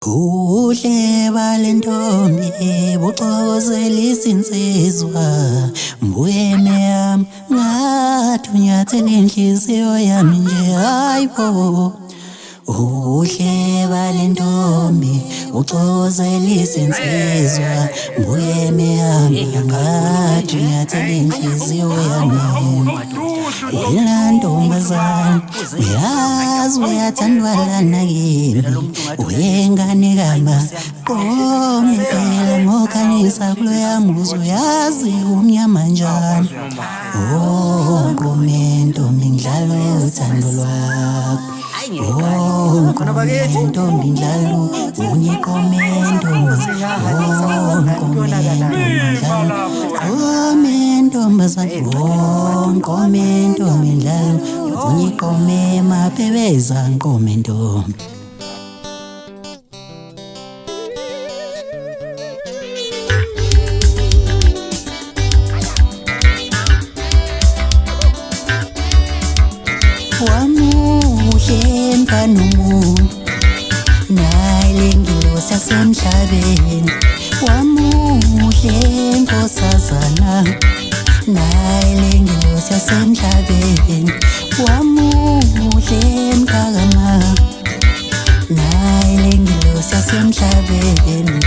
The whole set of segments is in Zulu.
Kuhle balentombi buxozelisa insizwa mbuyeme yami ngathi unyathela inhliziyo yami nje hayibo. Kuhle balentombi buxozelisa insizwa mbuyeme yami ngathi unyathela inhliziyo yami. Yena ntombazane uyazi uyathandwa lana kimi, uyengane kamba qoma impela ngokhanyisa kuloya muzi uyazi umnyama njani. Oh qome ntombi ngidlala uthando lwakho, oh qome ntombi ngidlala unyiqome ntombi, oh qome ntombi ngidlala qome ntombazane, oh qome ntombi ngidlala unyiqome mapebeza qome ntombi. Wamuhle mkaNomuntu naye lengilosi yasemhlabeni, wamuhle nkosazana naye lengilosi yasemhlabeni, wamuhle mkakama naye lengilosi yasemhlabeni.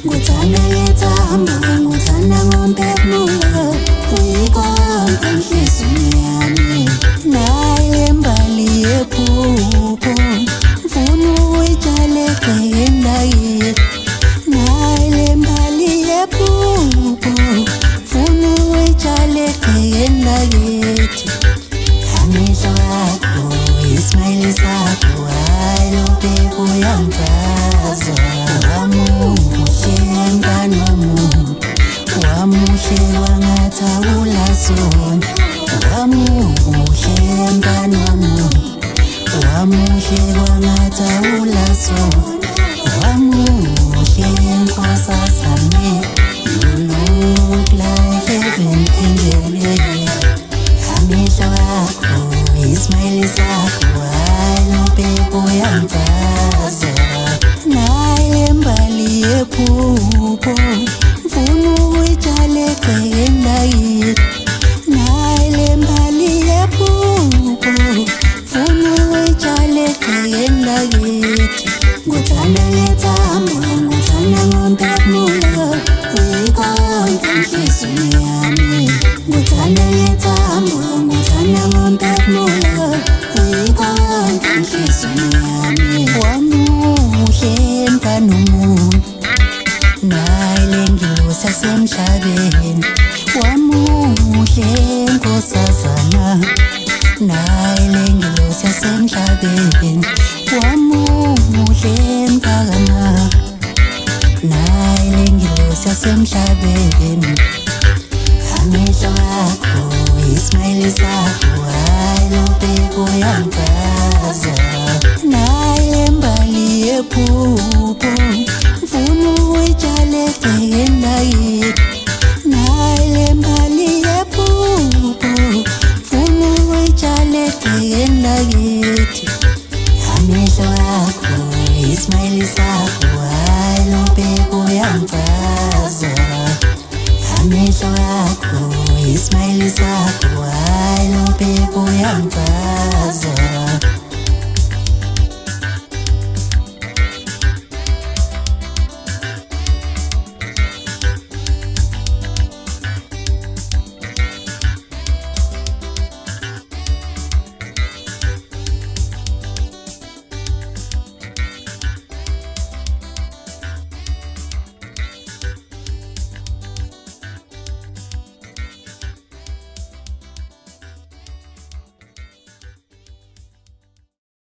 Nguthanda ngethemba, nguthanda ngomphefumulo, uyikonke enhliziyweni yami. Naye lembali yephupho ngifuna ukuyitshala egcekeni lakithi, naye lembali yephupho ngifuna ukuyitshala egcekeni lakithi. Amehlo akho, ismayili sakho, hayi lo bheka uyangichaza. Wamuhle mngani womuntu, wamuhle wangathi awulasoni, wamuhle mngani womuntu, wamuhle wangathi awulasoni, wamuhle nkosazane, you look like heaven angel. Amehlo akho, ismayili sakho, hayi lo bheka uyangichaza. Naye lembali yephupho ngifuna ukuyitshala egcekeni lakithi, naye lembali yephupho ngifuna ukuyitshala egcekeni lakithi. Nguthanda ngethemba, nguthanda ngomphefumulo, uyikonke enhliziyweni yami. Nguthanda ngethemba, nguthanda ngomphefumulo, uyikonke enhliziyweni yami. Wamuhle mkaNomuntu naye lengilosi yasemhlabeni, wamuhle nkosazana naye lengilosi yasemhlabeni, wamuhle mkakama naye lengilosi yasemhlabeni. Amehlo akho, ismayili sakho, hayi lo bheka uyangichaza. Naye lembali yephupho ngifuna ukuyitshala egcekeni lakithi, naye lembali yephupho ngifuna ukuyitshala egcekeni lakithi. Amehlo akho, ismayili sakho, hayi lo bheka uyangichaza. Amehlo akho, ismayili sakho, hayi lo bheka uyangichaza.